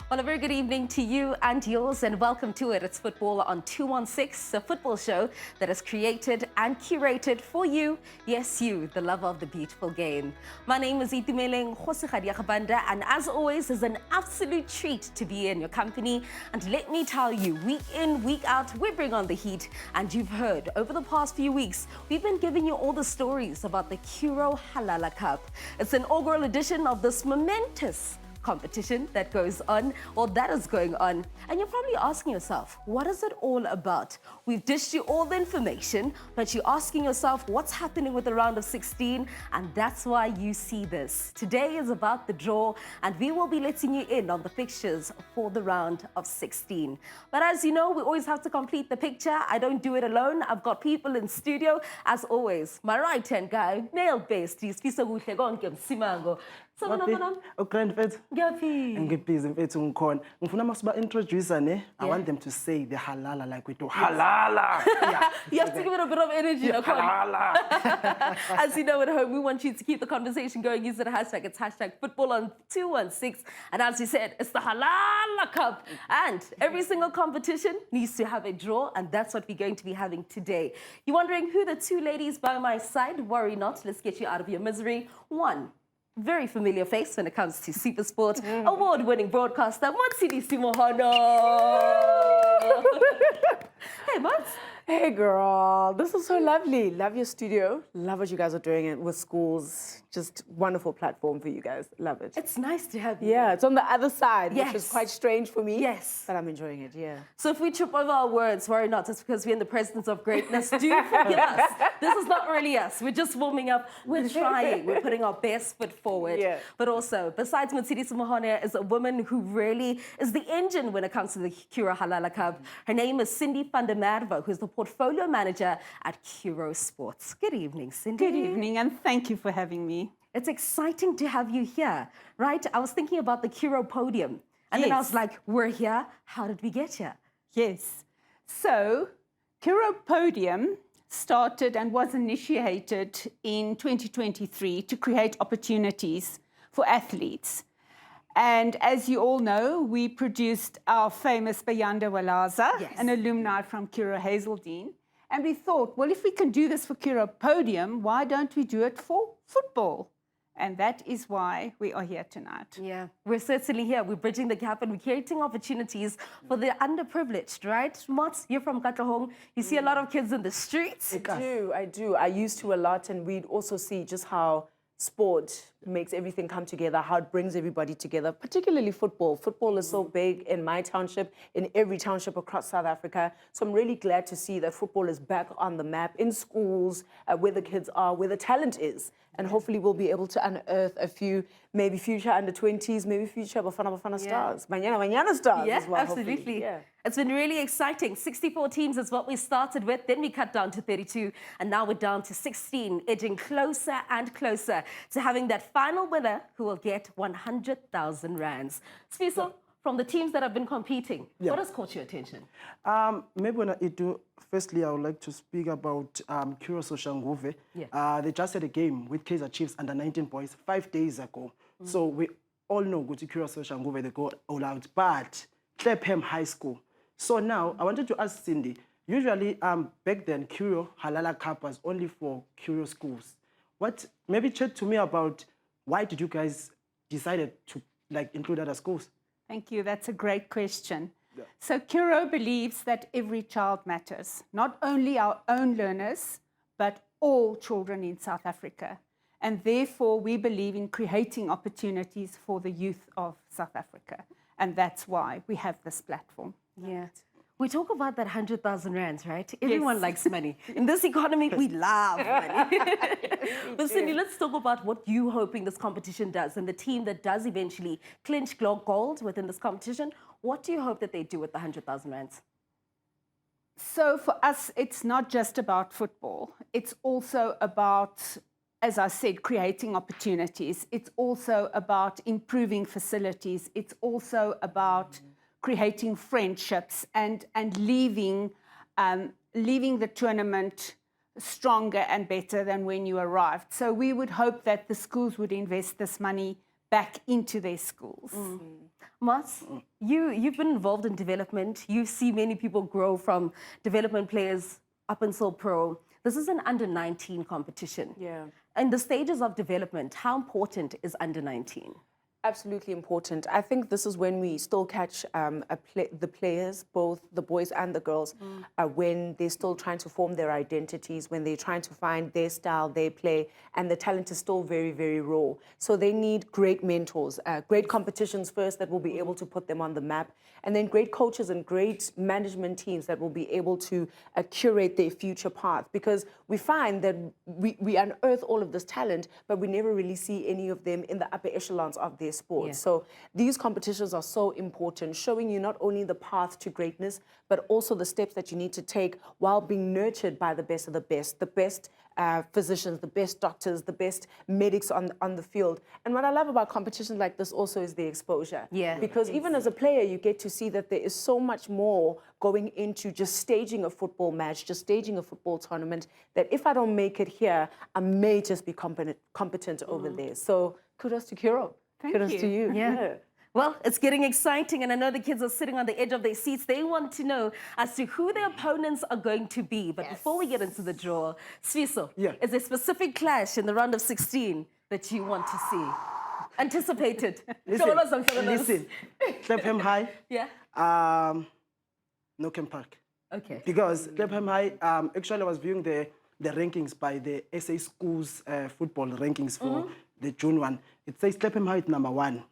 Well, a very good evening to you and yours, and welcome to it. It's Football on 216, a football show that is created and curated for you, yes, you, the lover of the beautiful game. My name is Itumeleng Khosikgadiagabanda, and as always, it's an absolute treat to be in your company. And let me tell you, week in, week out, we bring on the heat. And you've heard, over the past few weeks, we've been giving you all the stories about the Curro Halala Cup. It's an inaugural edition of this momentous competition that goes on, or that is going on. And you're probably asking yourself, what is it all about? We've dished you all the information, but you're asking yourself what's happening with the round of 16, and that's why you see this. Today is about the draw, and we will be letting you in on the fixtures for the round of 16. But as you know, we always have to complete the picture. I don't do it alone. I've got people in studio, as always. My right-hand guy, male based, he's Simango. Introduce I want them to say the halala like we do. Halala! Yeah. You have to give it a bit of energy. Halala! As you know at home, we want you to keep the conversation going. Use the hashtag. It's hashtag football on 216. And as you said, it's the Halala Cup. And every single competition needs to have a draw. And that's what we're going to be having today. You're wondering who the two ladies by my side? Worry not. Let's get you out of your misery. One very familiar face when it comes to SuperSport, award-winning broadcaster, Matsidi Simohana. Hey, Mats. Hey, girl. This is so lovely. Love your studio. Love what you guys are doing with schools. Just wonderful platform for you guys. Love it. It's nice to have you. Yeah, it's on the other side, yes, which is quite strange for me. Yes. But I'm enjoying it, yeah. So if we trip over our words, worry not. It's because we're in the presence of greatness. Do forgive us. This is not really us. We're just warming up. We're trying. We're putting our best foot forward. Yeah. But also, besides Matsidi Simohane, is a woman who really is the engine when it comes to the Curro Halala Cup. Her name is Cindy van der Merwe, who's the portfolio manager at Curro Sports. Good evening, Cindy. Good evening, and thank you for having me. It's exciting to have you here, right? I was thinking about the Curro podium, and then I was like, we're here. How did we get here? Yes. So, Curro Podium started and was initiated in 2023 to create opportunities for athletes. And as you all know, we produced our famous Bayanda Walaza, an alumni from Curro Hazeldean. And we thought, well, if we can do this for Curro Podium, why don't we do it for football? And that is why we are here tonight. Yeah, we're certainly here. We're bridging the gap and we're creating opportunities for the underprivileged, right? Mats, you're from Katlehong. You see a lot of kids in the streets. I do. I used to a lot, and we'd also see just how sport makes everything come together, how it brings everybody together, particularly football. Football is so big in my township, in every township across South Africa. So I'm really glad to see that football is back on the map in schools, where the kids are, where the talent is. And hopefully we'll be able to unearth a few, maybe future under-20s, maybe future Bafana stars. Banyana stars as well, absolutely. Yeah. It's been really exciting. 64 teams is what we started with. Then we cut down to 32. And now we're down to 16, edging closer and closer to having that final winner who will get 100,000 rands. Sfiso, from the teams that have been competing, what has caught your attention? Maybe when I do, firstly, I would like to speak about Curro Soshanguve. They just had a game with CHIEFS under 19 boys 5 days ago. So we all know go to Curro Soshanguve, they go all out, but Clapham High School. So now I wanted to ask Cindy, usually back then Curro Halala Cup was only for Curro schools. Maybe chat to me about why did you guys decided to include other schools? Thank you. That's a great question. Yeah. So Curro believes that every child matters, not only our own learners, but all children in South Africa. And therefore, we believe in creating opportunities for the youth of South Africa. And that's why we have this platform. Yeah. We talk about that 100,000 rands, right? Everyone likes money. In this economy, we love money. But Cindy, let's talk about what you're hoping this competition does, and the team that does eventually clinch gold within this competition. What do you hope that they do with the 100,000 rands? So for us, it's not just about football. It's also about, as I said, creating opportunities. It's also about improving facilities. It's also about creating friendships and leaving the tournament stronger and better than when you arrived. So we would hope that the schools would invest this money back into their schools. Mats, you've been involved in development. You see many people grow from development players up until pro. This is an under-19 competition. Yeah. In the stages of development, how important is under-19? Absolutely important. I think this is when we still catch the players, both the boys and the girls, when they're still trying to form their identities, when they're trying to find their style, their play, and the talent is still very, very raw. So they need great mentors, great competitions first that will be able to put them on the map, and then great coaches and great management teams that will be able to curate their future path. Because we find that we unearth all of this talent, but we never really see any of them in the upper echelons of their sport. Yeah. So these competitions are so important, showing you not only the path to greatness, but also the steps that you need to take while being nurtured by the best of the best physicians, the best doctors, the best medics on the field. And what I love about competitions like this also is the exposure. Yeah. Because even as a player, you get to see that there is so much more going into just staging a football match, just staging a football tournament, that if I don't make it here, I may just be competent over there. So kudos to Curro. Kudos to you. Yeah. Well, it's getting exciting, and I know the kids are sitting on the edge of their seats. They want to know as to who their opponents are going to be. But before we get into the draw, Sviso, is there a specific clash in the round of 16 that you want to see? Anticipated. Listen, Clapham High, Knockout Park. Okay. Because Clapham High, actually I was viewing the rankings by the SA Schools football rankings for the June one. It says Clapham High is number 1.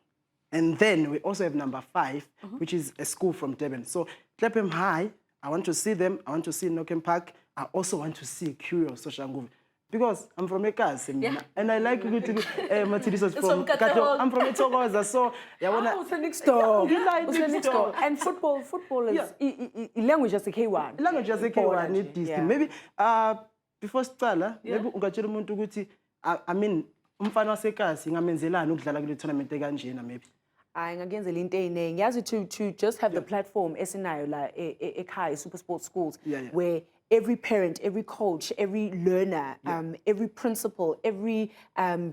And then we also have number 5, which is a school from Durban. So Clapham High, I want to see them. I want to see Knockout Park. I also want to see Curro Halala. Because I'm from Ekasi, and I like to be from Kato. I'm from Etokoza, so I want to next door. Next door. And football is language as a K1. Language as a K1 need this. Maybe before Stala, maybe ungatshela umuntu ukuthi I mean umfana waseKasi ngamenzelani ukudlala kule tournament ekanjena maybe. Ngakenzela into eyiningi yazi to just have the platform esinayo la ekhaya SuperSport schools where every parent, every coach, every learner, every principal, every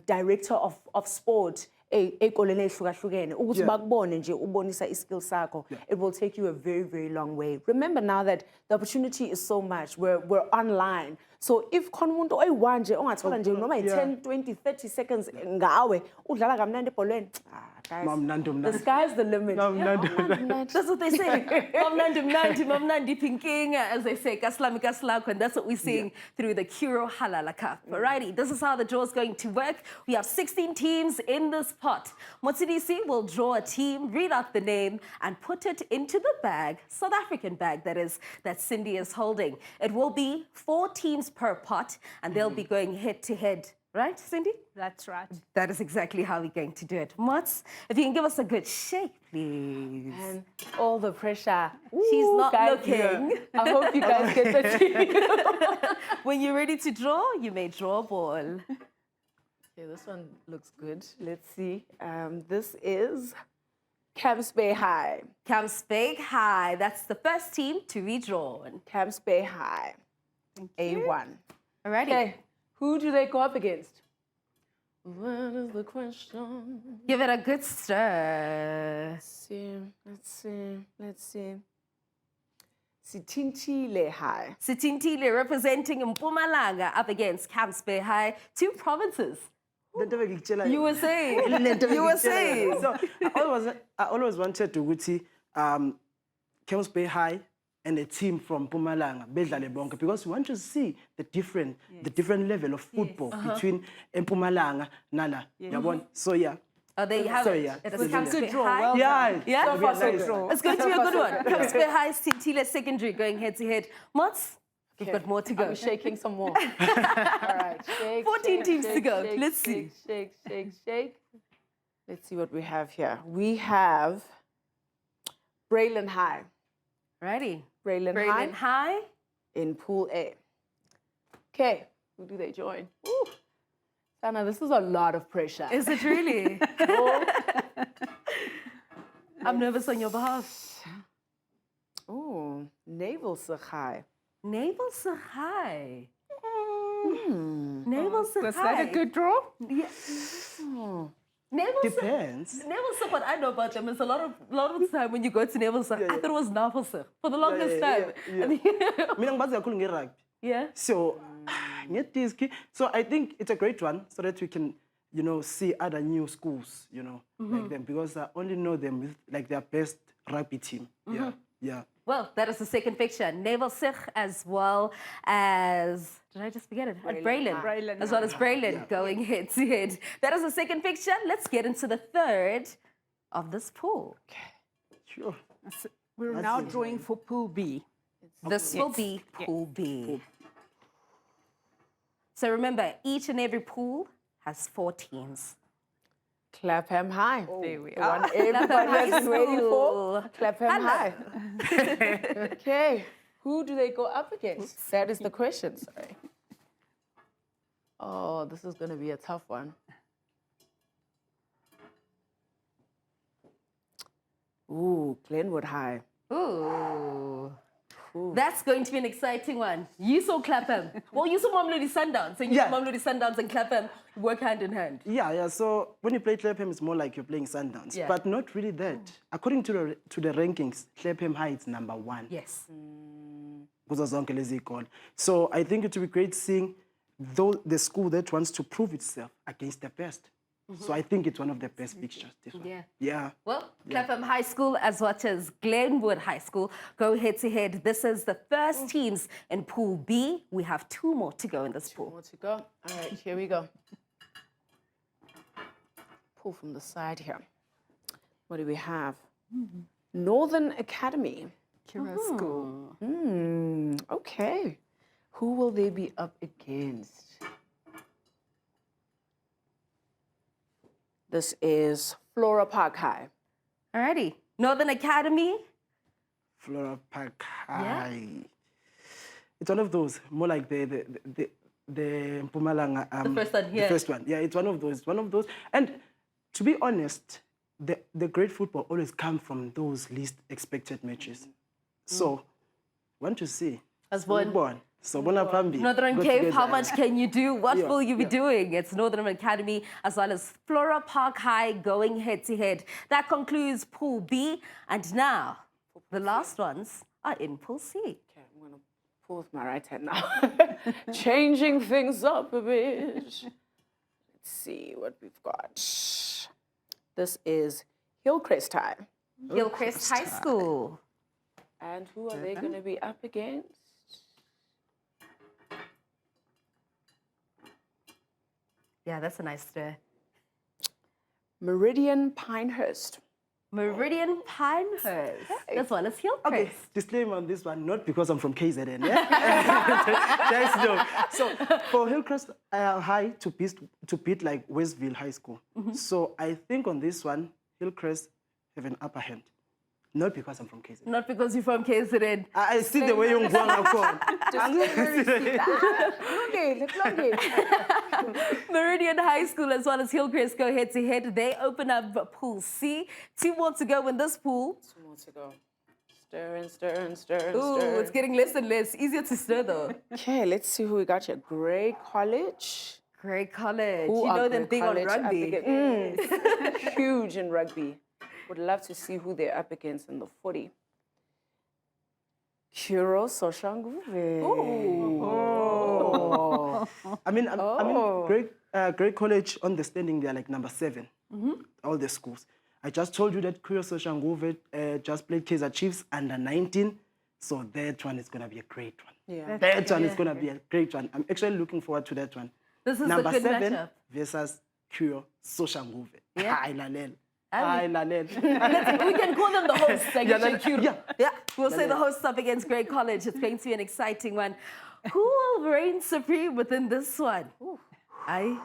director of sport ey'koleni ey'hlukahlukene ukuthi bakubone nje ubonisa iskill sakho, it will take you a very, very long way. Remember now that the opportunity is so much. We're online. So if khona umuntu oyi-1 nje ongathola nje noma 10, 20, 30 seconds ngawe udlala kamnandi ebholweni, the sky's the limit. That's what they say. Mamnandi pinking, as they say, kaslami kaslako, and that's what we're seeing through the Curro Halala Cup. Alrighty, this is how the draw is going to work. We have 16 teams in this pot. Motsidisi will draw a team, read out the name, and put it into the bag, South African bag that Cindy is holding. It will be 4 teams per pot, and they'll be going head to head. Right, Cindy? That's right. That is exactly how we're going to do it. Mats, if you can give us a good shake, please. And all the pressure. She's not guys, looking. I hope you guys get the team. When you're ready to draw, you may draw a ball. Okay, this one looks good. Let's see. This is Camps Bay High. Camps Bay High. That's the first team to be drawn. Camps Bay High. A1. Alrighty. Okay. Who do they go up against? What is the question? Give it a good stir. Let's see. Sitintile High. Sitintile representing Mpumalanga up against Camps Bay High. 2 provinces. USA. USA. So I always wanted to see Camps Bay High and a team from Mpumalanga, bedlale bonke, because we want to see the different level of football between Mpumalanga nala. So Oh, there you have it. Yeah. It is Camps Bay High. Well yeah. So far, so strong. It's going to be a good one. Camps Bay High, Sintile Secondary going head to head. Mats, we've got more to go. I'm shaking some more. All right. Shake, 14 teams to go. Shake, Let's see. Shake. Let's see what we have here. We have Braylon High. Ready. Braylon High. In Pool A. Okay, who do they join? Ooh. Sana, this is a lot of pressure. Is it really? I'm nervous on your behalf. Oh, Naval High. Naval High. Naval High. Was that a good draw? Yeah. Depends. Naval what I know about them is a lot of the time when you go to Naval I thought it was Naval for the longest time. Mina ngibazi kakhulu nge-rugby. Yeah. So, so I think it's a great one so that we can, see other new schools, like them, because I only know them with like their best rugby team. Yeah. Well, that is the second picture. Naval as well as, did I just forget it? Braylon. As well as Braylon going head to head. That is the second picture. Let's get into the third of this pool. Sure. We're now drawing for Pool B. This will be Pool B. So remember, each and every pool has 4 teams. Clapham High. There we The are. one everybody has been waiting for. Clapham High. Okay. Who do they go up against? That is the question, sorry. Oh, this is going to be a tough one. Ooh, Glenwood High. Ooh. That's going to be an exciting one. You saw Clapham. Well, you saw Mamelodi Sundowns. And Mamelodi Sundowns and Clapham work hand in hand. Yeah. So when you play Clapham, it's more like you're playing Sundowns. Yeah. But not really that. According to the rankings, Clapham High is number 1. Yes. So I think it would be great seeing the school that wants to prove itself against the best. So I think it's one of the best pictures. This one. Yeah. Well, Clapham High School as well as Glenwood High School go head to head. This is the first teams in Pool B. We have 2 more to go in this pool. 2 more to go. All right, here we go. Pull from the side here. What do we have? Northern Academy. Curro School. Okay. Who will they be up against? This is Flora Park High. Alrighty. Northern Academy. Flora Park High. It's one of those, more like the Mpumalanga. The first one, The first one. Yeah, it's one of those. And to be honest, the great football always comes from those least expected matches. So, want to see. As born. So, Northern Cape, how much can you do? What will you be doing? It's Northern Academy as well as Flora Park High going head to head. That concludes Pool B. And now, the last ones are in Pool C. Okay, I'm going to pull with my right hand now. Changing things up a bit. Let's see what we've got. This is Hillcrest High. Hillcrest High School. And who are they going to be up against? Yeah, that's a nice stir. Meridian Pinehurst. Meridian Pinehurst. As well as Hillcrest. Okay, disclaimer on this one, not because I'm from KZN, yeah? Just no. So for Hillcrest High to beat like Westville High School. So I think on this one, Hillcrest have an upper hand. Not because I'm from KZN. Not because you're from KZN. I see the way you're going. Meridian High School as well as Hillcrest go head to head. They open up Pool C. 2 more to go in this pool. 2 more to go. Stir and stir and stir and Ooh, stir. it's getting less and less. Easier to stir though. Okay, let's see who we got here. Grey College. Grey College. Who you know are them Grey big on College up rugby. against? Huge in rugby. Would love to see who they're up against in the 40. Curro Halala Cup. I mean, Great College on the standing, they're like number 7. All the schools. I just told you that Curro Halala Cup just played Kaizer Chiefs under 19. So that one is going to be a great one. Yeah. That one is going to be a great one. I'm actually looking forward to that one. This is number a good 7 matchup. versus Curro Halala Cup. Yeah. We We can call them the hosts. Like yeah. We'll say the hosts up against Grey College. It's going to be an exciting one. Who will reign supreme within this one? I'm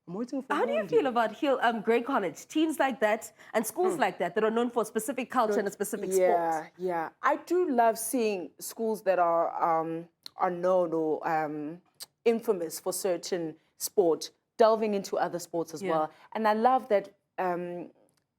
waiting for How do you feel about Grey College? Teams like that and schools like that are known for a specific culture and a specific sport. Yeah. I do love seeing schools that are known or infamous for certain sport, delving into other sports as well. And I love that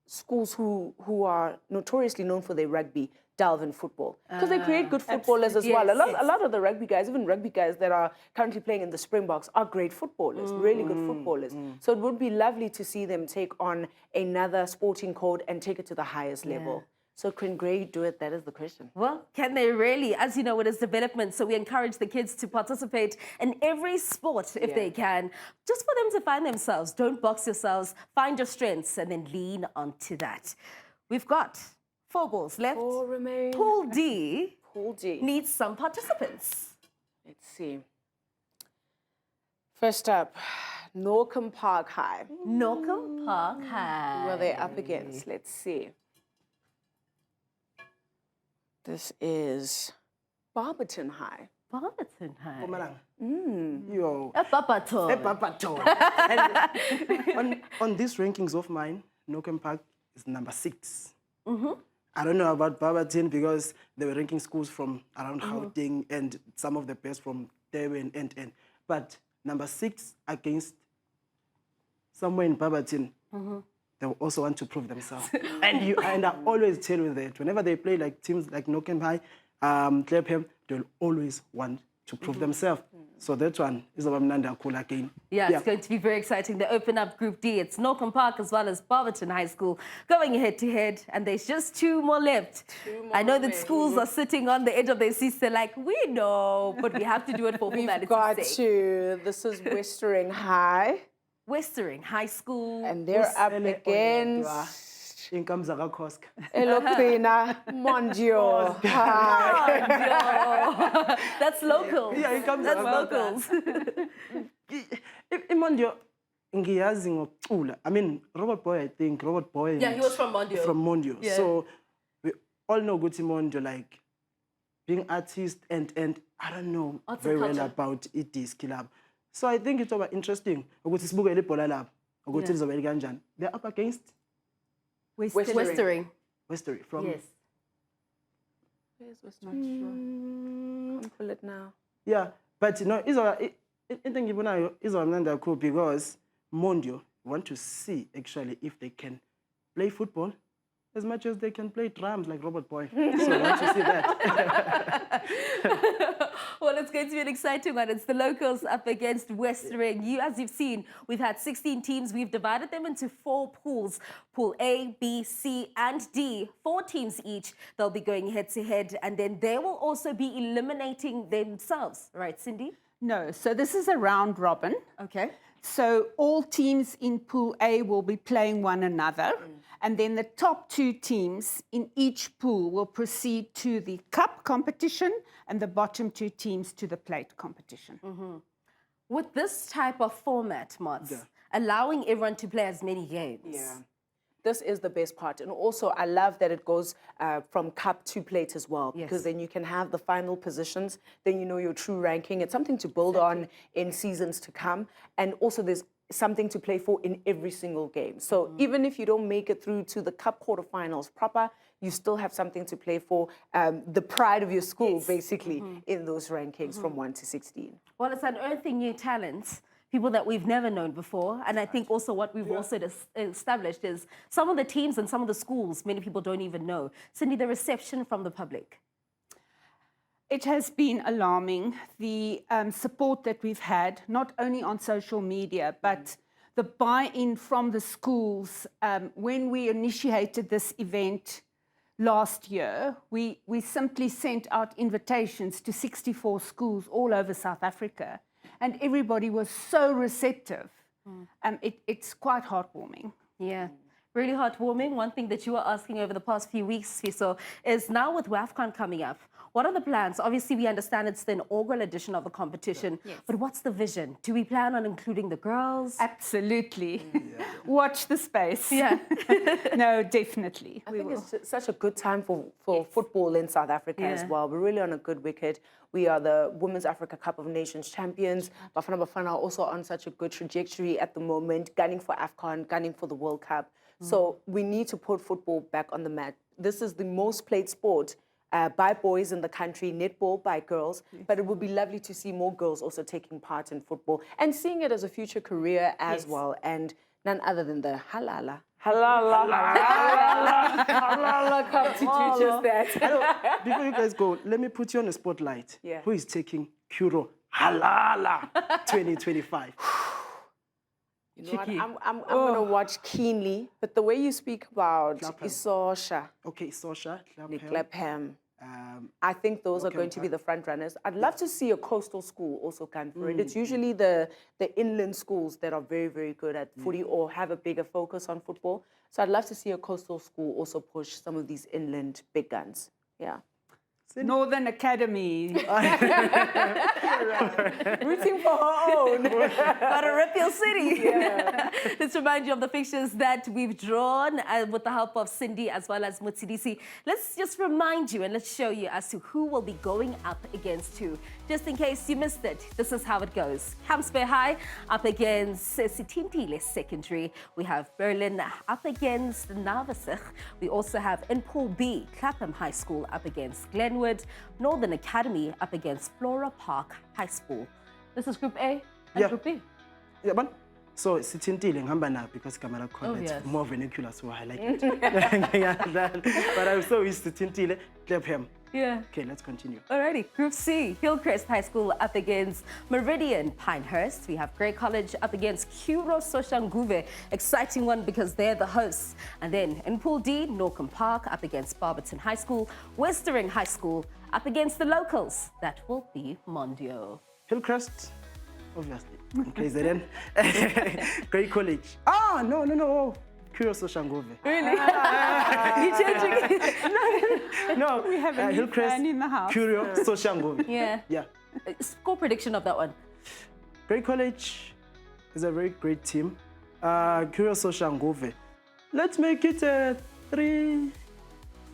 schools who are notoriously known for their rugby delve in football because they create good footballers as well. A lot of the rugby guys, even rugby guys that are currently playing in the Springboks, are great footballers, really good footballers. So it would be lovely to see them take on another sporting code and take it to the highest level. So can Gray do it? That is the question. Well, can they really? As you know, it is development, so we encourage the kids to participate in every sport if they can, just for them to find themselves. Don't box yourselves, find your strengths, and then lean onto that. We've got 4 balls left. 4 remain. Pool D. Pool D needs some participants. Let's see. First up, Norcombe Park High. Norcombe Park High. Who are they up against? Let's see. This is Barberton High. Barberton High. Yo. Epapaton. And on these rankings of mine, Norcombe Park is number 6. I don't know about Barberton because they were ranking schools from around Gauteng and some of the best from Durban and. But number 6 against somewhere in Barberton, they will also want to prove themselves. and I always tell you that whenever they play like teams like Norcombe High, Clapham, they'll always want to prove themselves. So that one is our Mnanda Cool again. Yeah, it's going to be very exciting. They open up Group D. It's Norcombe Park as well as Barberton High School going head-to-head, and there's just 2 more left. I know that schools are sitting on the edge of their seats. They're like, we know, but we have to do it for humanity's sake. This is Westering High. Westering High School. And they're up against Income Zagakosk. Elopina Mondio. That's local. Yeah, Income That's locals. Imondio, ngiyazi ngokucula. I mean, Robert Boy, I think. Robert Boy. Yeah, he was from Mondio. From Mondio. Yeah. So we all know Guti Mondio, like being artist and I don't know very well about it club. So I think it's over interesting. They're up against Westering. Westering from. Yes. Where's Westering? Can't pull it now. Yeah, but you know, it's cool because Mondio want to see actually if they can play football as much as they can play drums like Robert Boy. So I want to see that. Well, it's going to be an exciting one. It's the locals up against Westering. As you've seen, we've had 16 teams. We've divided them into 4 pools. Pool A, B, C, and D. 4 teams each. They'll be going head-to-head, and then they will also be eliminating themselves. Right, Cindy? No, so this is a round robin. Okay. So all teams in Pool A will be playing one another. And then the top 2 teams in each pool will proceed to the cup competition and the bottom 2 teams to the plate competition. With this type of format, Mods, allowing everyone to play as many games. Yeah. This is the best part. And also, I love that it goes from cup to plate as well, because then you can have the final positions, then you know your true ranking. It's something to build on in seasons to come. And also, there's something to play for in every single game. So even if you don't make it through to the cup quarterfinals proper, you still have something to play for, the pride of your school, basically, in those rankings from 1 to 16. Well, it's unearthing new talents, people that we've never known before. And I think also what we've also established is some of the teams and some of the schools many people don't even know. Cindy, the reception from the public. It has been alarming, the support that we've had, not only on social media, but the buy-in from the schools. When we initiated this event last year, we simply sent out invitations to 64 schools all over South Africa, and everybody was so receptive. It's quite heartwarming. Yeah. Really heartwarming. One thing that you were asking over the past few weeks, Fiso, is now with WAFCON coming up, what are the plans? Obviously, we understand it's the inaugural edition of the competition, but what's the vision? Do we plan on including the girls? Absolutely. Watch the space. Yeah. No, definitely. I think it's such a good time for football in South Africa as well. We're really on a good wicket. We are the Women's Africa Cup of Nations champions. Bafana Bafana are also on such a good trajectory at the moment, gunning for AFCON, gunning for the World Cup. So we need to put football back on the mat. This is the most played sport by boys in the country, netball by girls, but it would be lovely to see more girls also taking part in football and seeing it as a future career as well, and none other than the Halala Cup. Did you just that? Before you guys go, let me put you on the spotlight. Yeah. Who is taking Curro Halala 2025? You know what? I'm going to watch keenly, but the way you speak about Clapham. Isosha, Okay, Sosha, Clapham, I think those are going to be the front runners. I'd love to see a coastal school also come for it. It's usually the inland schools that are very, very good at footy or have a bigger focus on football. So I'd love to see a coastal school also push some of these inland big guns. Yeah. Northern Academy. Rooting for her own. Gotta rip your city. Yeah. Let's remind you of the fixtures that we've drawn with the help of Cindy as well as Mutsidisi. Let's just remind you and let's show you as to who will be going up against who. Just in case you missed it, this is how it goes. Hamsper High up against Sitintile Secondary. We have Berlin up against Navasich. We also have in Pool B, Clapham High School up against Glenwood. Northern Academy up against Flora Park High School. This is Group A and Group B. Yeah, man. So Sitintile ngihamba na because Kamara called it yes. more vernacular, so I like it. But I'm so used to Sitintile, Clapham. Yeah. Okay, let's continue. Alrighty, Group C, Hillcrest High School up against Meridian Pinehurst. We have Grey College up against Curro Halala. Exciting one because they're the hosts. And then in Pool D, Norcombe Park up against Barberton High School. Westering High School up against the locals. That will be Mondio. Hillcrest, obviously. KZN. Grey College. Ah, no. Curro Halala. Really? You're changing it? No, We have a new Hillcrest, fan in the house. Curro Halala. Yeah. Yeah. Score prediction of that one. Grey College is a very great team. Curro Halala. Let's make it a 3-2.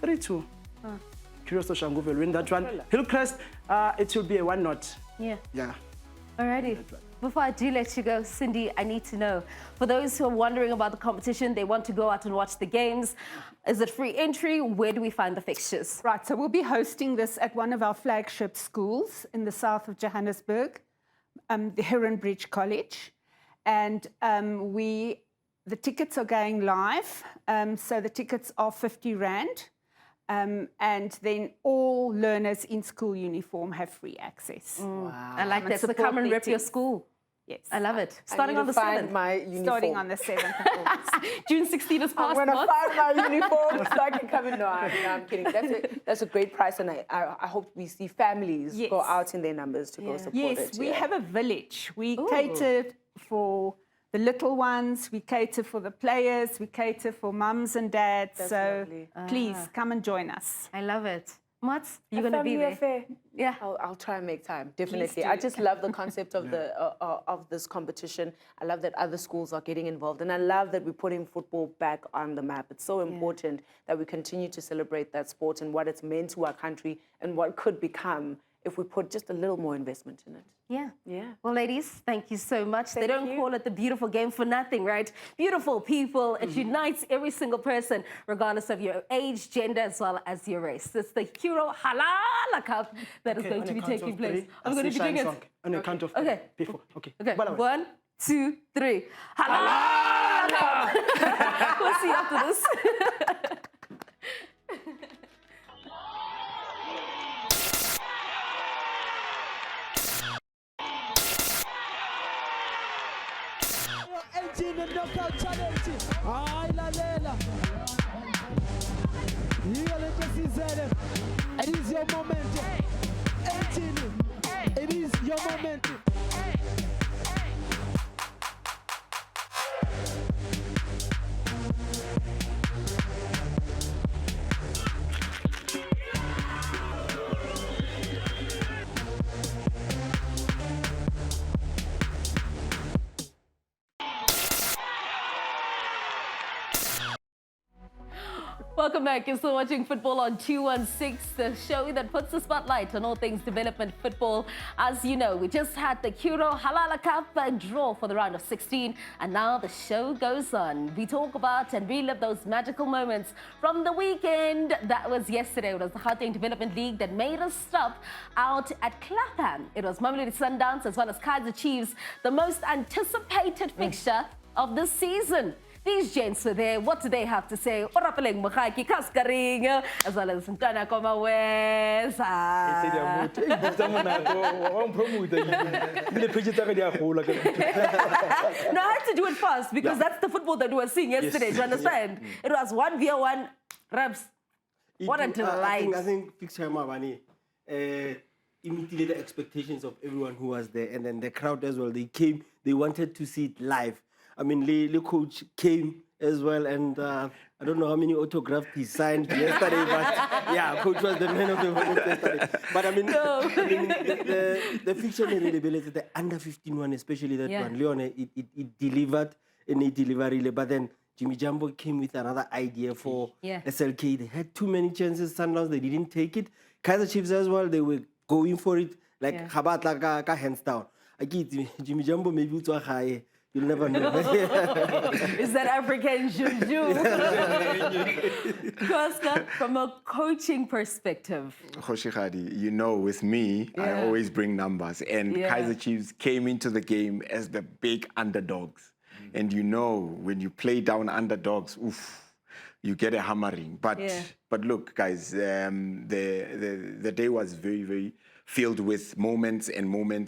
Curro Halala will win that one. Hillcrest, it will be a 1-0. Yeah. Yeah. Alrighty. Before I do let you go, Cindy, I need to know, for those who are wondering about the competition, they want to go out and watch the games, is it free entry? Where do we find the fixtures? Right, so we'll be hosting this at one of our flagship schools in the south of Johannesburg, the Heron Bridge College. And the tickets are going live. So the tickets are 50 Rand. And then all learners in school uniform have free access. Wow. I like that. So support come and their rip your teams. school. Yes. I love it. I Starting need on to the find 7th. my uniform. Starting on the 7th of August. June 16th is I'm past going to month. find my uniform so I can come in. No, I'm kidding. That's a great price, and I hope we see families Yes. go out in their numbers to go support it. Yes, we yeah. have a village. We cater for the little ones, we cater for the players, we cater for mums and dads. That's so lovely. please come and join us. I love it. Mats, you're A going to be family there. affair. Yeah. I'll try and make time. Definitely. do. I just love the concept of of this competition. I love that other schools are getting involved, and I love that we're putting football back on the map. It's so important that we continue to celebrate that sport and what it's meant to our country and what could become if we put just a little more investment in it. Yeah. Yeah. Well, ladies, thank you so much. They don't you. call it the beautiful game for nothing, right? Beautiful people. It unites every single person, regardless of your age, gender, as well as your race. It's the Curro Halala Cup that is going to be taking place. I'm going to be doing it. On a count of Okay. three. Before. Okay. Okay. By the way. 1, 2, 3. Halala Cup. We'll see you after this. Engen Knockout Challenge. Ay, lalela. It is your moment. Engen, it is your moment. Welcome back. You're still watching Football on 216, the show that puts the spotlight on all things development football. As you know, we just had the Curro Halala Cup draw for the round of 16, and now the show goes on. We talk about and relive those magical moments from the weekend. That was yesterday. It was the Gauteng Development League that made us stop out at Clapham. It was Mamelodi Sundowns as well as Kaizer Chiefs, the most anticipated fixture of the season. These gents were there. What do they have to say? Orapeleng Mkhaki, Kaskaring, as well as Ntana Komaweza. No, I had to do it fast because that's the football that we were seeing yesterday. Do you understand? It was 1v1 reps. What a delight. I think Fixer Mavani imitated the expectations of everyone who was there, and then the crowd as well. They came, they wanted to see it live. I mean, the coach came as well, and I don't know how many autographs he signed yesterday, but yeah, coach was the man of the match yesterday. But I mean, the fixture availability, the under 15 one, especially that one, Leon, it delivered and it delivered really. But then Jimmy Jumbo came with another idea for SLK. They had too many chances. Sundowns, they didn't take it. Kaizer Chiefs as well, they were going for it like Khabat like hands down. I get Jimmy Jumbo maybe it's high. You'll never know. Is that African juju? Costa, from a coaching perspective. Khoshikgadi, you know, with me, I always bring numbers. And Kaizer Chiefs came into the game as the big underdogs. And you know, when you play down underdogs, oof, you get a hammering. But look, guys, the day was very, very filled with moments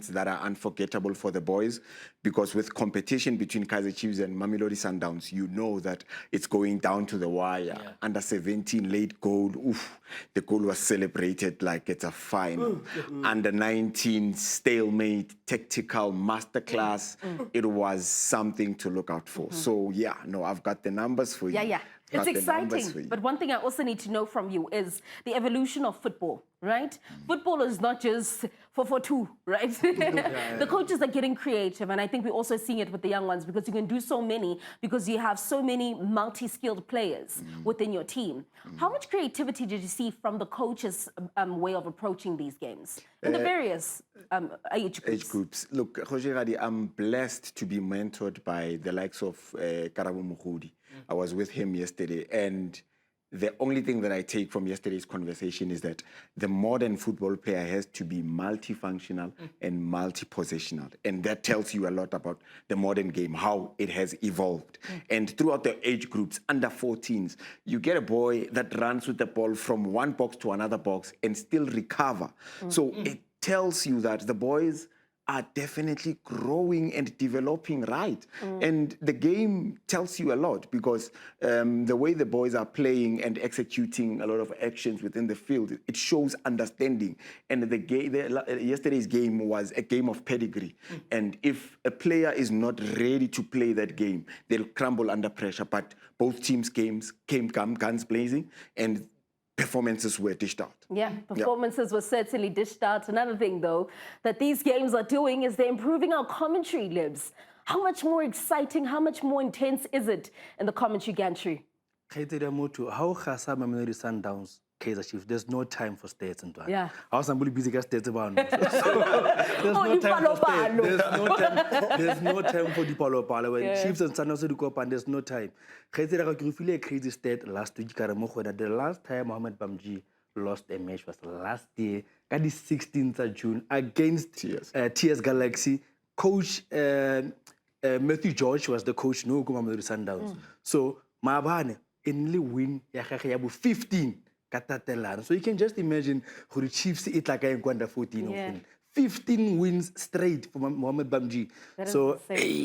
that are unforgettable for the boys, because with competition between Kaizer Chiefs and Mamelodi Sundowns, you know that it's going down to the wire. Under 17 late goal, oof, the goal was celebrated like it's a final. Under 19 stalemate, tactical masterclass, it was something to look out for. So yeah, no, I've got the numbers for you. It's exciting, but one thing I also need to know from you is the evolution of football, right? Football is not just 4-4-2, right? The coaches are getting creative, and I think we're also seeing it with the young ones, because you can do so many, because you have so many multi-skilled players within your team. How much creativity did you see from the coaches' way of approaching these games in the various age groups? Look, Khoshikgadi, I'm blessed to be mentored by the likes of Karabo Mukhudi. I was with him yesterday, and the only thing that I take from yesterday's conversation is that the modern football player has to be multifunctional and multi-positional. And that tells you a lot about the modern game, how it has evolved. And throughout the age groups, under 14s, you get a boy that runs with the ball from one box to another box and still recover. So it tells you that the boys are definitely growing and developing right. And the game tells you a lot, because the way the boys are playing and executing a lot of actions within the field, it shows understanding. And yesterday's game was a game of pedigree. And if a player is not ready to play that game, they'll crumble under pressure. But both teams came guns blazing, and performances were dished out. Yeah, performances were certainly dished out. Another thing, though, that these games are doing is they're improving our commentary, Libs. How much more exciting, how much more intense is it in the commentary gantry? How Khasa Mamelodi Sundowns, Kaizer Chiefs, there's no time for stats and that. Yeah. How somebody busy got stats about there's no time for stats. There's no time for the Palo Palo. When Chiefs and Sundowns do go and there's no time. Kaizer feel a crazy stat last week. The last time Mohamed Bamji lost a match was last year, the 16th of June, against TS Galaxy. Coach Matthew George was the coach, no Mamelodi Sundowns. So Mabane only win 15. So you can just imagine who the Chiefs it like in 14. 15 wins straight for Mohamed Bamji. So here's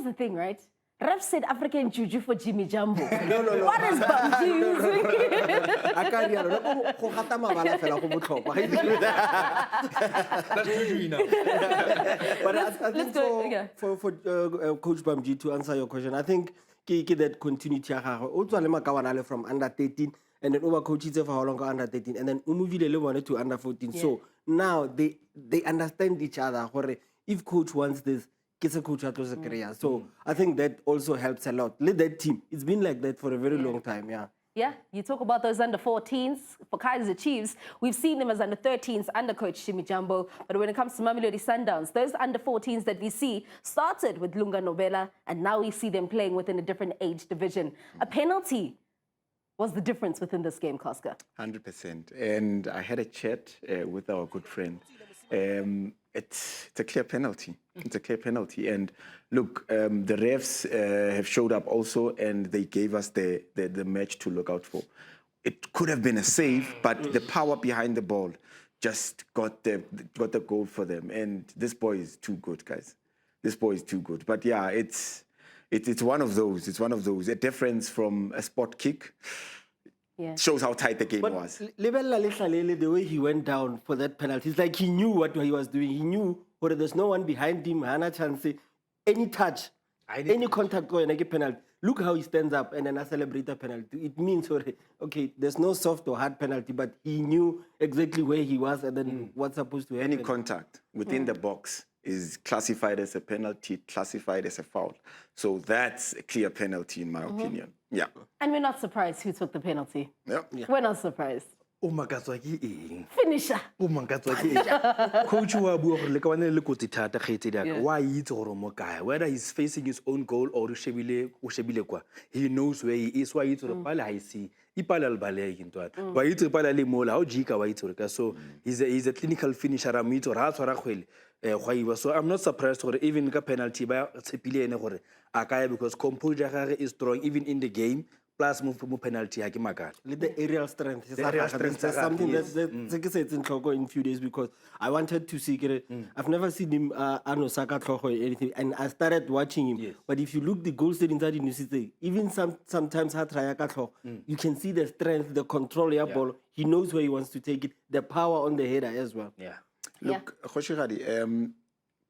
the thing, right? Ref said African juju for Jimmy Jumbo. No. What is Bamji using? That's juju now. But I think for Coach Bamji, to answer your question, I think that continuity from under 13 and then over coaches for how long under 13 and then Umuvile to under 14. So now they understand each other. If coach wants this, it's a coach at a career. So I think that also helps a lot. Let that team. It's been like that for a very long time. Yeah, you talk about those under 14s for Kaizer Chiefs. We've seen them as under 13s under coach Jimmy Jumbo. But when it comes to Mamelodi Sundowns, those under 14s that we see started with Lunga Nobela, and now we see them playing within a different age division. A penalty was the difference within this game, Koska. 100%. And I had a chat with our good friend. It's a clear penalty. It's a clear penalty. And look, the refs have showed up also, and they gave us the match to look out for. It could have been a save, but the power behind the ball just got the goal for them. And this boy is too good, guys. This boy is too good. But yeah, it's one of those. It's one of those. A difference from a spot kick. Yeah. Shows how tight the game But was. Lebella Lehlalele, the way he went down for that penalty, it's like he knew what he was doing. He knew whether there's no one behind him, Hana chance, any touch, any contact going to get penalty. Look how he stands up and then I celebrate a penalty. It means, okay, there's no soft or hard penalty, but he knew exactly where he was and then what's supposed to happen. Any contact within the box is classified as a penalty, classified as a foul. So that's a clear penalty in my opinion. Yeah. And we're not surprised who took the penalty. Yep. We're not surprised. O makatswa ke eng? Finisher. O makatswa ke eng? Coach wa bua gore le ka bana le kotsi thata kgaitsedi yaka. Wa itse gore mo kae. Whether he's facing his own goal or o shebile kwa. He knows where he is. Wa itse gore pala ha isi. Ipala le baleke ntwana. Wa itse pala le mola ha o jika wa itse gore ka. So he's a clinical finisher. Am itse gore ha tshwara kgwele. So I'm not surprised gore even ka penalty ba tshepile ene gore a kaya because composure gage is strong even in the game. Plus move penalty ha ke makala. The aerial strength. The aerial strength. There's something that's in Tlhoko in a few days because I wanted to see. I've never seen him Saka Tlhoko or anything, and I started watching him. Yes. But if you look the goal setting inside in the even sometimes you can see the strength, the control of ball. He knows where he wants to take it, the power on the header as well. Yeah. Look, Khoshigadi,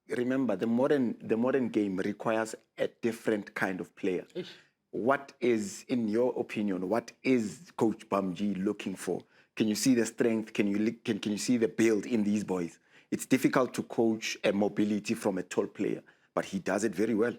remember the modern game requires a different kind of player. Ish. What is, in your opinion, what is Coach Bamji looking for? Can you see the strength? Can you see the build in these boys? It's difficult to coach a mobility from a tall player, but he does it very well.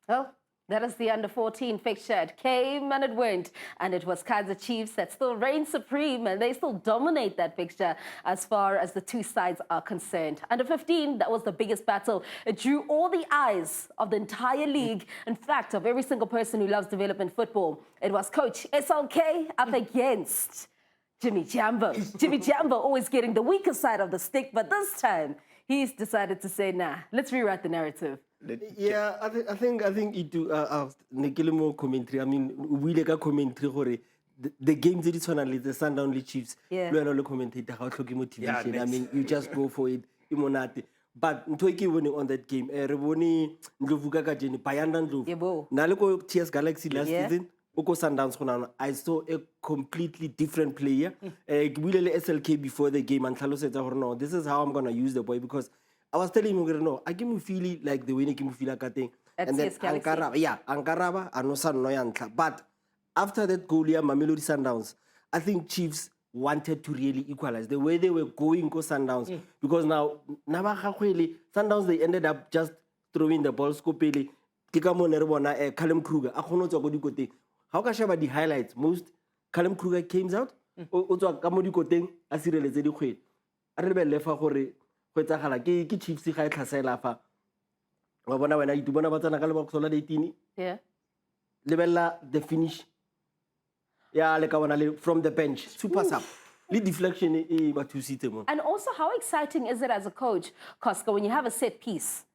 Well, that is the under-14 fixture. It came and it went, and it was Kaizer Chiefs that still reign supreme, and they still dominate that fixture as far as the two sides are concerned. Under-15, that was the biggest battle. It drew all the eyes of the entire league, in fact, of every single person who loves development football. It was Coach SLK up against Jimmy Jambo. Jimmy Jambo always getting the weaker side of the stick, but this time, he's decided to say, nah, let's rewrite the narrative. Yeah, I think it do Nekilimo commentary. I mean, we like a commentary the games that it's on the Sundown Chiefs. Yeah. We are not commentator how to motivation. I mean, you just go for it. But Ntoiki winning on that game. Reboni Ndlovuka Kajeni Bayanda Ndlovu. Naleko TS Galaxy last season. Oko Sundowns I saw a completely different player. Gwilele SLK before the game and Talo said, no, this is how I'm gonna use the boy because I was telling him, no, I give me feel like the way I give me feel like a thing. And then Ankaraba, Anosa Noyantla. But after that goal, Mamelodi Sundowns, I think Chiefs wanted to really equalize the way they were going go Sundowns. Because now, Sundowns, they ended up just throwing the ball, Skopele, Kikamon, Callum Kruger, how can I the highlights? Most Callum Kruger came out, also Kamodi Koteng, Asirele Zedikwe. I remember Lefa Hore. Chiefs fa wa bona wena itu bona ba tsana ka le boxola 18 lebella the finish le ka bona from the bench super sub le deflection e ba thusitse mo. And also, how exciting is it as a coach, Koska, when you have a set piece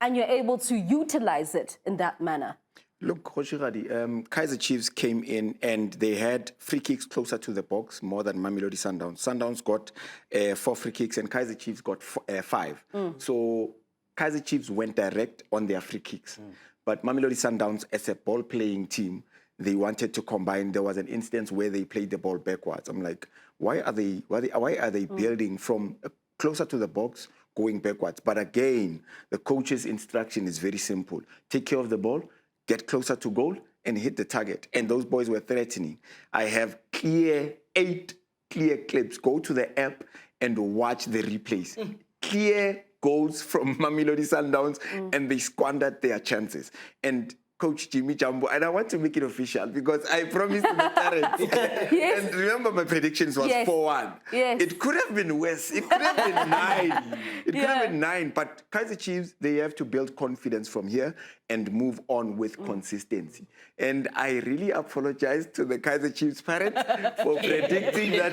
and you're able to utilize it in that manner? Look, Khoshigadi, Kaizer Chiefs came in and they had free kicks closer to the box, more than Mamelodi Sundowns. Sundowns got 4 free kicks and Kaizer Chiefs got 5. So Kaizer Chiefs went direct on their free kicks. But Mamelodi Sundowns, as a ball-playing team, they wanted to combine. There was an instance where they played the ball backwards. I'm like, why are they building from closer to the box, going backwards? But again, the coach's instruction is very simple. Take care of the ball, get closer to goal, and hit the target. And those boys were threatening. I have 8 clear clips. Go to the app and watch the replays. Clear goals from Mamelodi Sundowns, and they squandered their chances. And Coach Jimmy Jumbo, and I want to make it official because I promised the parents. Yes. And remember, my predictions was 4-1. Yes. It could have been worse. It could have been 9. It could have been 9. But Kaizer Chiefs, they have to build confidence from here and move on with consistency. And I really apologize to the Kaizer Chiefs parents for predicting that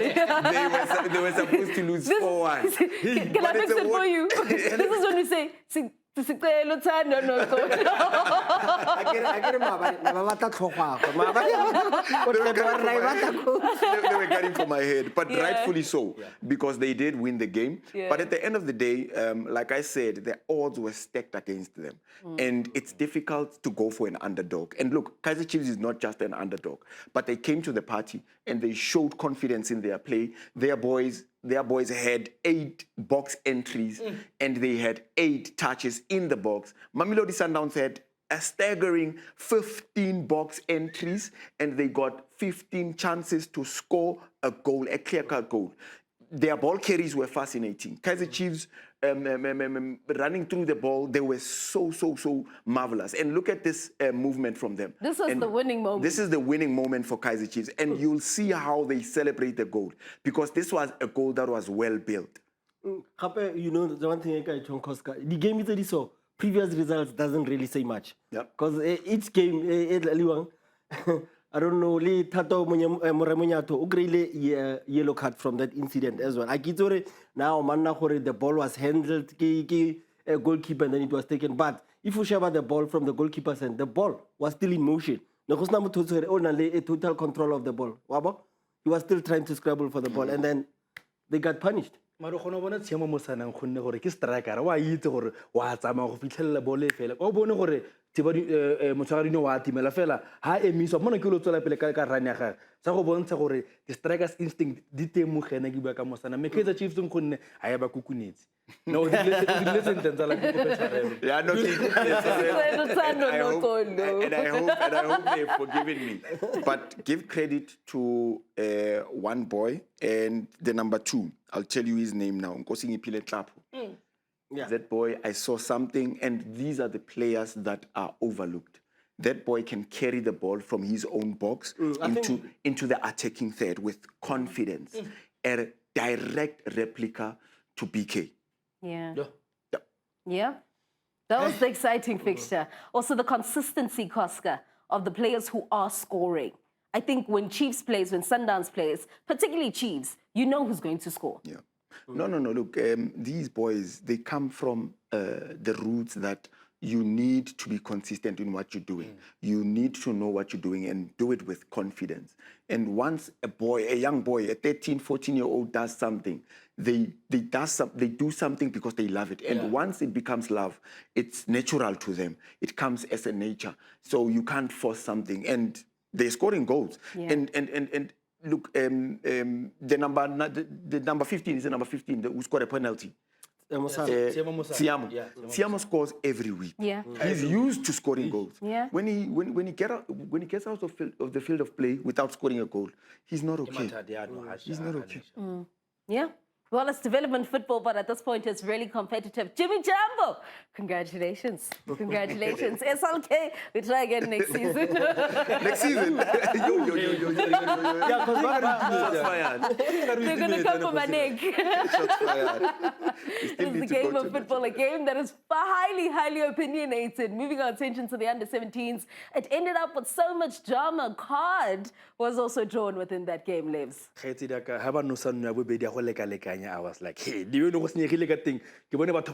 they were supposed to lose 4-1. Can I fix it for you? This is when we say, Sicelo Thando no coach. They were getting for my head, but rightfully so, because they did win the game. But at the end of the day, like I said, the odds were stacked against them. And it's difficult to go for an underdog. And look, Kaizer Chiefs is not just an underdog, but they came to the party and they showed confidence in their play. Their boys had 8 box entries and they had 8 touches in the box. Mamelodi Sundowns had a staggering 15 box entries and they got 15 chances to score a goal, a clear-cut goal. Their ball carries were fascinating. Kaizer Chiefs running through the ball, they were so marvelous. And look at this movement from them. This was the winning moment. This is the winning moment for Kaizer Chiefs. And you'll see how they celebrate the goal, because this was a goal that was well built. You know, the one thing I can tell Koska, the game is already so. Previous results doesn't really say much. Because each game, I don't know, le Tato Moremonyato, Ugrele yellow card from that incident as well. I get now, the ball was handled, a goalkeeper, and then it was taken. But if you share the ball from the goalkeeper's end, the ball was still in motion. A total control of the ball. He was still trying to scrabble for the ball, and then they got punished. Maro khona bona tshiamo mo sanang khonne gore ke striker wa itse gore wa tsama go fitlhella ball e fela o bone gore tseba motshwaradino wa timela fela ha emiswa mona ke lo tsola pele ka run ya gagwe sa go bontsha gore the strikers instinct di teng mo gena ke bua ka mo sana me Kaizer Chiefs khonne ha ya ba kukunetse no listen tsa la go tshwarela Yeah, no, and I hope they've forgiven me. But give credit to one boy and the number 2. I'll tell you his name now. That boy, I saw something, and these are the players that are overlooked. That boy can carry the ball from his own box into the attacking third with confidence. A direct replica to BK. Yeah. That was the exciting fixture. Also, the consistency, Koska, of the players who are scoring. I think when Chiefs plays, when Sundowns plays, particularly Chiefs, you know who's going to score. Yeah. No. Look, these boys, they come from the roots that you need to be consistent in what you're doing. You need to know what you're doing and do it with confidence. And once a young boy, a 13, 14-year-old does something, they do something because they love it. And once it becomes love, it's natural to them. It comes as a nature. So you can't force something. And they're scoring goals. And look, the number 15 is the number 15 who scored a penalty. Siamo scores every week. He's used to scoring goals. When he gets out of the field of play without scoring a goal, he's not okay. He's not okay. Yeah. Well, it's development football, but at this point, it's really competitive. Jimmy Jumbo, congratulations. Congratulations. SLK, we try again next season. Next season? They're going to come for my neck. It's the game of football, a game that is highly, highly opinionated. Moving our attention to the under-17s, it ended up with so much drama. A card was also drawn within that game, Lives. I was like, hey, do you know what's near the thing? You want about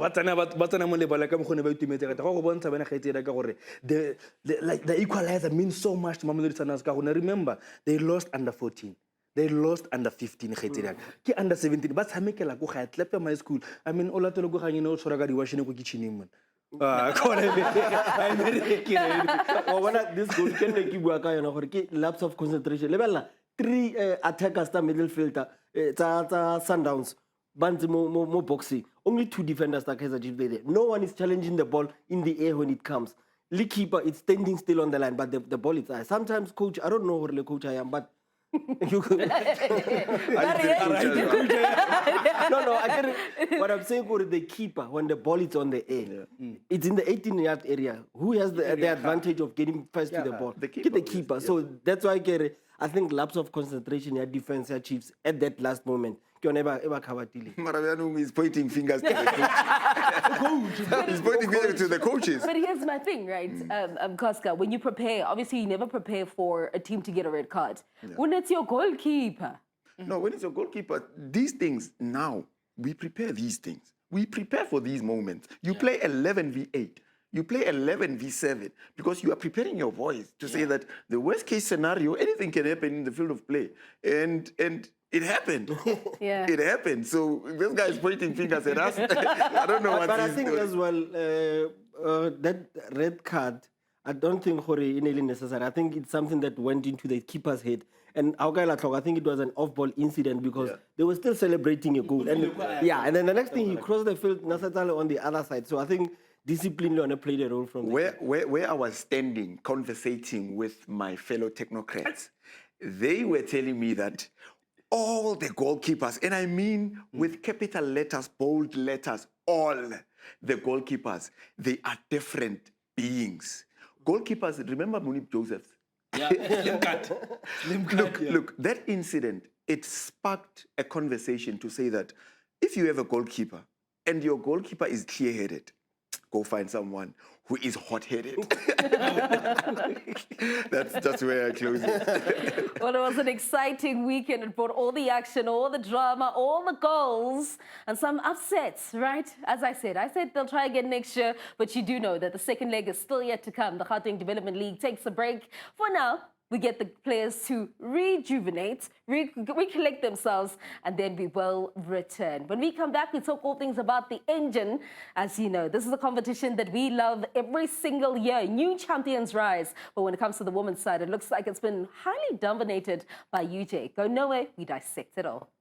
the equalizer means so much to Mamelodi Sundowns. Remember, they lost under 14. They lost under 15. Under 17. But I make like go my school. I mean, all that go hanging out so I got washing a kitchen. This goal can lapse of concentration. 3 attackers, the middle fielder, Sundowns, more boxing. Only 2 defenders that Kaizer Chiefs there. No one is challenging the ball in the air when it comes. The keeper is standing still on the line, but the ball is there. Sometimes, coach, I don't know where the coach I am, but You could- No, I get it. What I'm saying for the keeper, when the ball is on the air, it's in the 18-yard area. Who has the advantage of getting first to the ball? The Get the keeper, keeper. So that's why I get it. I think lapse of concentration, your defense, your Chiefs, at that last moment. Maraviano is pointing fingers to the coach. He's pointing fingers to the coaches. But here's my thing, right, Koska, when you prepare, obviously you never prepare for a team to get a red card. When it's your goalkeeper. No, when it's your goalkeeper, these things now, we prepare these things. We prepare for these moments. You play 11v8. You play 11v7 because you are preparing your boys to say that the worst case scenario, anything can happen in the field of play. And it happened. It happened. So this guy is pointing fingers at us. I don't know what But I he's think doing. as well, that red card, I don't think Hore is necessary. I think it's something that went into the keeper's head. And I think it was an off-ball incident because they were still celebrating a goal. And and then the next thing, he crossed the field, Nasatale on the other side. So I think discipline played a role from there. Where I was standing, conversating with my fellow technocrats, they were telling me that all the goalkeepers, and I mean with capital letters, bold letters, all the goalkeepers, they are different beings. Goalkeepers, remember Munib Josephs? Yeah, slim cut. Slim cut, Look, that incident, it sparked a conversation to say that if you have a goalkeeper and your goalkeeper is clear-headed, go find someone who is hot-headed. That's where I close it. Well, it was an exciting weekend. It brought all the action, all the drama, all the goals, and some upsets, right? As I said they'll try again next year, but you do know that the second leg is still yet to come. The Gauteng Development League takes a break. For now, we get the players to rejuvenate, recollect themselves, and then we will return. When we come back, we talk all things about the Engen. As you know, this is a competition that we love every single year. New champions rise. But when it comes to the women's side, it looks like it's been highly dominated by UJ. Go nowhere, we dissect it all.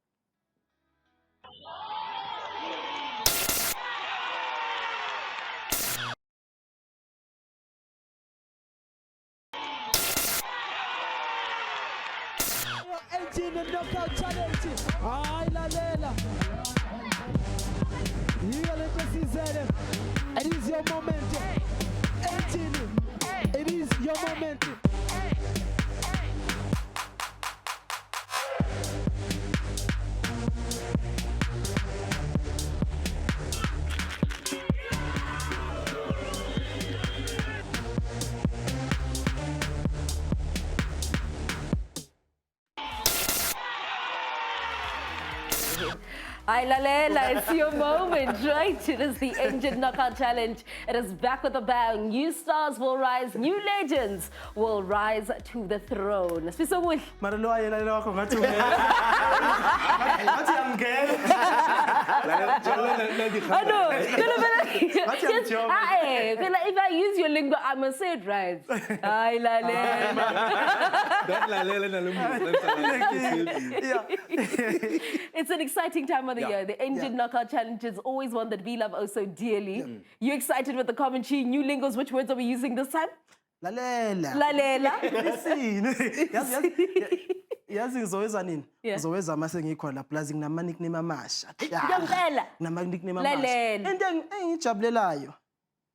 Engen Knockout Challenge. Ay, lalela. It is your moment. Engen, it is your moment. Ay, Lalela, it's your moment, right? It is the Engen Knockout Challenge. It is back with a bang. New stars will rise, new legends will rise to the throne. Spisomul. If I use your lingo, I must say it right. Ay, Lalela. It's an exciting time of the year. The Engen Knockout Challenge is always one that we love oh so dearly. You excited with the commentary? New lingos, which words are we using this time? Lalela. Lalela. Yazi ngizoweza nini? Ngizoweza mase ngikhona plus nginama nickname amasha. Ngempela. Nginama nickname amasha. Into engijabulelayo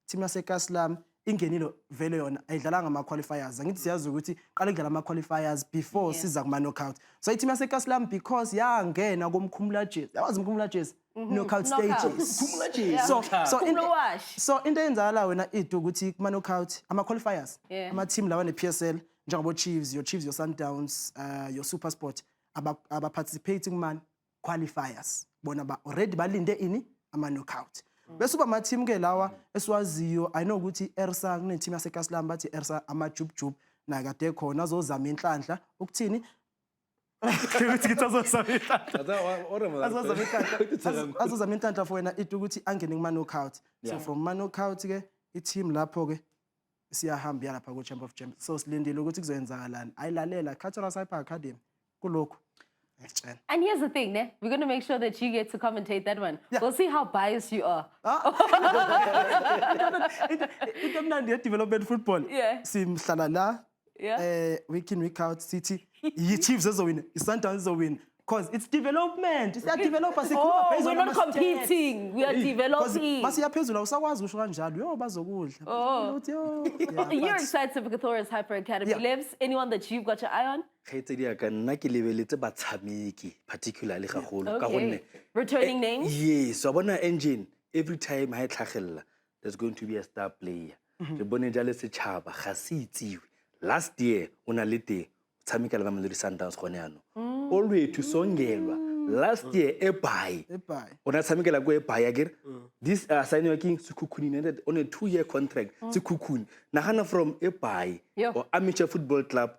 team yaseKaslam ingenilo vele yona ayidlalanga ama qualifiers. Ngithi siyazi ukuthi qala ukudlala ama qualifiers before siza kuma knockout. So i team yaseKaslam because yangena komkhumula jazz. Yawazi umkhumula jazz? Knockout stages. So into eyenzala wena idu ukuthi kuma knockout ama qualifiers ama team lawa ne PSL njengoba CHIEFS, your SUNDOWNS, your SuperSport aba participating man qualifiers. Bona ba already balinde ini ama knockout. Bese uba ama team ke lawa esiwaziyo I know ukuthi ERSA kune team yaseKaslam bathi ERSA ama jubjub na kade khona azozama inhlanhla ukuthini azozama inhlanhla for wena ithi ukuthi angene kuma knockout. So from ma knockout ke I team lapho ke siyahamba lapha ku Champ of Champions. So silindile ukuthi kuzoyenzakalani. Ayilalela Cultural Cyber Academy kulokho. And here's the thing, ne? We're going to make sure that you get to commentate that one. We'll see how biased you are. It's development football. Simhlala la week in, week out, City, Chiefs win, SUNDOWNS win. Because it's development. It's a developer. Oh, we're not competing. We are developing. You're excited because Thor's Hyper Academy lives. Anyone that you've got your eye on? Particularly Okay. Returning names? Yes, so abona Engen every time I tlhagella there's going to be a star player. Re bone jale setšhaba ga se itsewe. Last year una le teng tshameka le ba Mamelodi Sundowns gone ano. Always to songelwa. Last year eBay. Ona tshamekela go eBay agere. This signing king Sekhukhune United on a 2-year contract. Sekhukhune. Nagana from eBay or amateur football club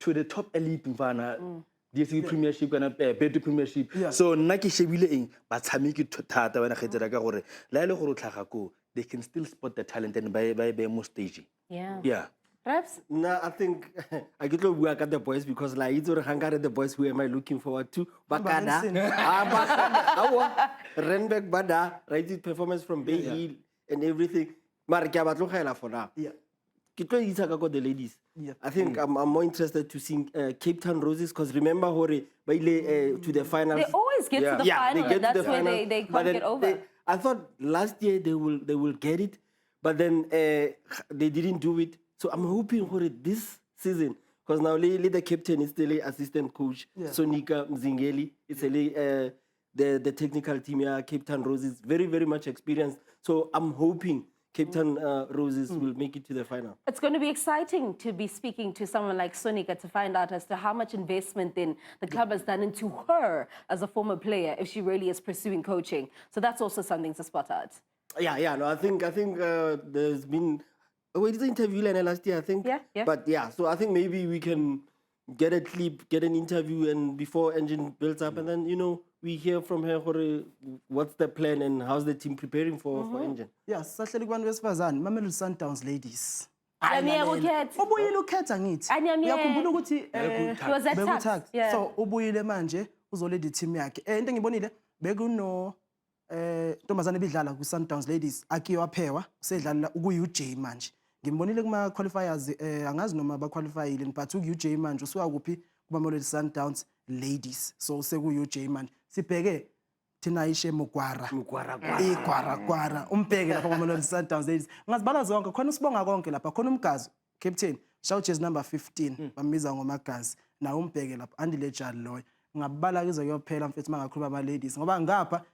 to the top elite mfana. DSE Premiership kana Betty Premiership. So nna ke shebile eng ba tshameki thata wena kgetsela ka gore la ile gore tlhaga ko they can still spot the talent and by mo stage. Yeah. Perhaps? No, I think I get to work at the boys because like it's already hang at the boys who am I looking forward to? Bakada. Renberg Bada, right? Performance from Bay Hill and everything. Marika Batlogela for now. Yeah. The ladies. I think I'm more interested to see Cape Town Roses because remember Hore to the finals. They always get to the final, and that's where they can't get over. I thought last year they will get it, but then they didn't do it. So I'm hoping for it this season because now the captain is the assistant coach Sonika Mzingeli. It's the technical team here, Cape Town Roses, very very much experienced. So I'm hoping Cape Town Roses will make it to the final. It's going to be exciting to be speaking to someone like Sonika to find out as to how much investment then the club has done into her as a former player if she really is pursuing coaching. So that's also something to spot out. No, I think there's been. We did the interview last year, I think. Yeah. But yeah, so I think maybe we can get a clip, get an interview, and before Engen builds up, and then we hear from her what's the plan and how's the team preparing for Engen. Yeah, sahleli kubantu besifazane, Mamelodi Sundowns ladies. Ubuyile ukhetha ngithi. Uyakhumbula ukuthi bekuthact. So ubuyile manje uzoleda team yakhe. Into engibonile bekuno ntombazane ebidlala ku Sundowns ladies akiyo aphewa usedlala uku UJ manje. Ngimbonile kuma qualifiers angazi noma ba qualifyile but uku UJ manje usuka kuphi kuba Mamelodi Sundowns ladies. So seku UJ manje. Sibheke thina ishe Mugwara umbheke lapha Mamelodi Sundowns ladies ngazibala zonke khona usibonga konke lapha khona umgazi captain shout jersey number 15 bambiza ngomagazi na umbheke lapha andile jali loyo ngabala kuze kuyophela mfethu mangakhuluma aba ladies ngoba ngapha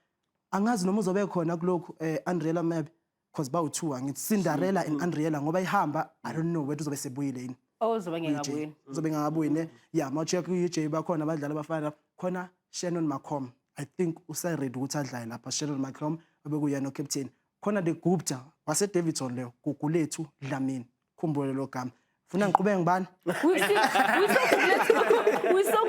angazi noma uzobe khona kulokhu Andriela maybe because bawu2 ngithi Cinderella and Andriela ngoba ihamba I don't know wethu uzobe sebuyile yini uzobe ngakabuyi ne yeah ma-check UJ bakhona abadlali abafana khona Shannon Macomb I think usaready ukuthi adlale lapha Shannon Macomb obekuyena captain khona the Gupta wase Davidson leyo gugulethu Dlamini khumbule lo gama funa ngiqhubeke ngibani we saw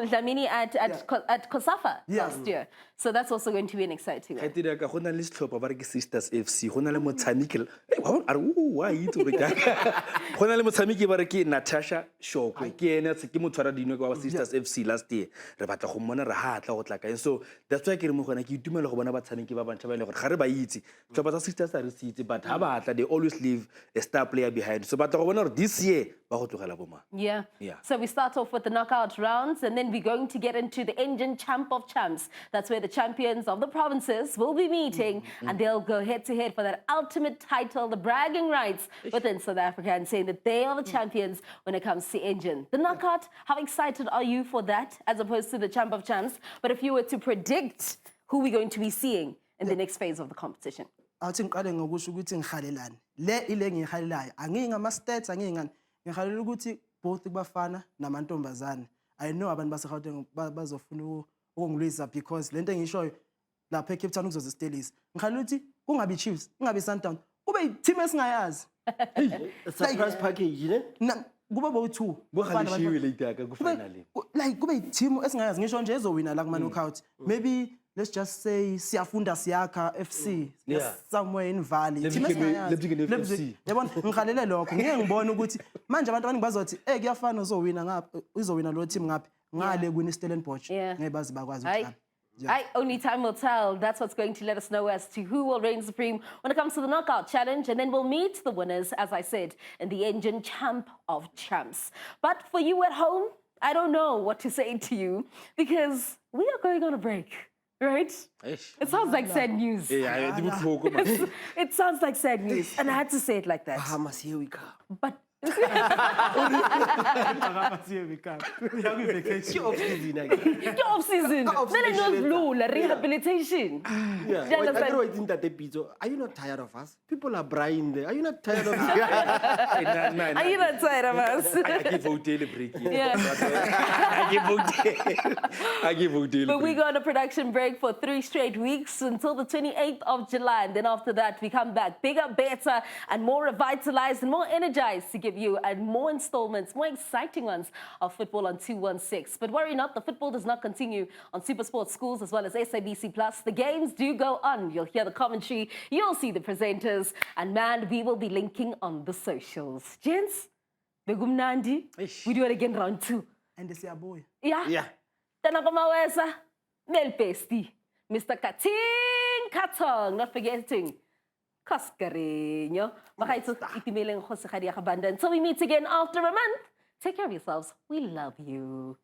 Dlamini at COSAFA last year, so that's also going to be an exciting one. Ka gona le setlhopha ba re ke Sisters FC gona le motshameki why it gona le motshameki ba re ke Natasha Shokwe ke ene ke motshwara dino kwa Sisters FC last year re batla go mmona re ha tla go tla ka so that's why ke re mo gona ke itumela go bona batshameki ba bantšha ba ile gore ga re ba itse tlhopha tsa Sisters are se itse but ha batla they always leave a star player behind so batla go bona gore this year ba go tlogela boma. Yeah. So we start off with the knockout rounds and then we're going to get into the Engen Champ of Champs. That's where the champions of the provinces will be meeting and they'll go head to head for that ultimate title, the bragging rights within South Africa and saying that they are the champions when it comes to Engen. The knockout, how excited are you for that as opposed to the Champ of Champs? But if you were to predict who we're going to be seeing in the next phase of the competition. Athi ngiqale ngokusho ukuthi ngikhalelani. Le ile ngikhalelayo. Angingama stats angingani. Ngikhalela ukuthi both kubafana namantombazane. I know abantu baseGauteng bazofuna ukungilwisa because lento engishoyo lapha eCape Town kuzoze Stelis. Ngikhalela ukuthi kungabi Chiefs, kungabi SUNDOWNS. Kube team esingayazi. Surprise package, ne? Kuba bowu2. Kuhalishiwe later ka kufinally. Like kube team esingayazi ngisho nje ezowina la kuma knockout. Maybe let's just say siyafunda siyakha FC somewhere in Valley. Team esingayazi. Yabona ngikhalele lokho. Ngeke ngibone ukuthi manje abantu abaningi bazothi kuyafana uzowina ngapha uzowina lo team ngapha ngale kwini Stellenbosch. Ngeke bazi bakwazi ukuthi Only time will tell. That's what's going to let us know as to who will reign supreme when it comes to the knockout challenge. And then we'll meet the winners, as I said, in the Engen Champ of Champs. But for you at home, I don't know what to say to you because we are going on a break, right? It sounds like sad news. It sounds like sad news. And I had to say it like that. Bahamas, here we come. But off season. Rehabilitation. Are you not tired of us? People are buying there. Are you not tired of us? Are you not tired of us? I give Hotel a break. I give Hotel. But we go on a production break for 3 straight weeks until the 28th of July. And then after that, we come back bigger, better, and more revitalized and more energized to give you more installments, more exciting ones of football on 216. But worry not, the football does not continue on SuperSport Schools as well as SABC+. The games do go on. You'll hear the commentary, you'll see the presenters, and man, we will be linking on the socials. Gents, Begumnandi, we do it again round 2. And they say a boy. Yeah. Tanakomawesa, Melpesti, Mr. Kating Katong, not forgetting. Kaskarinyo. Until we meet again after a month, take care of yourselves. We love you.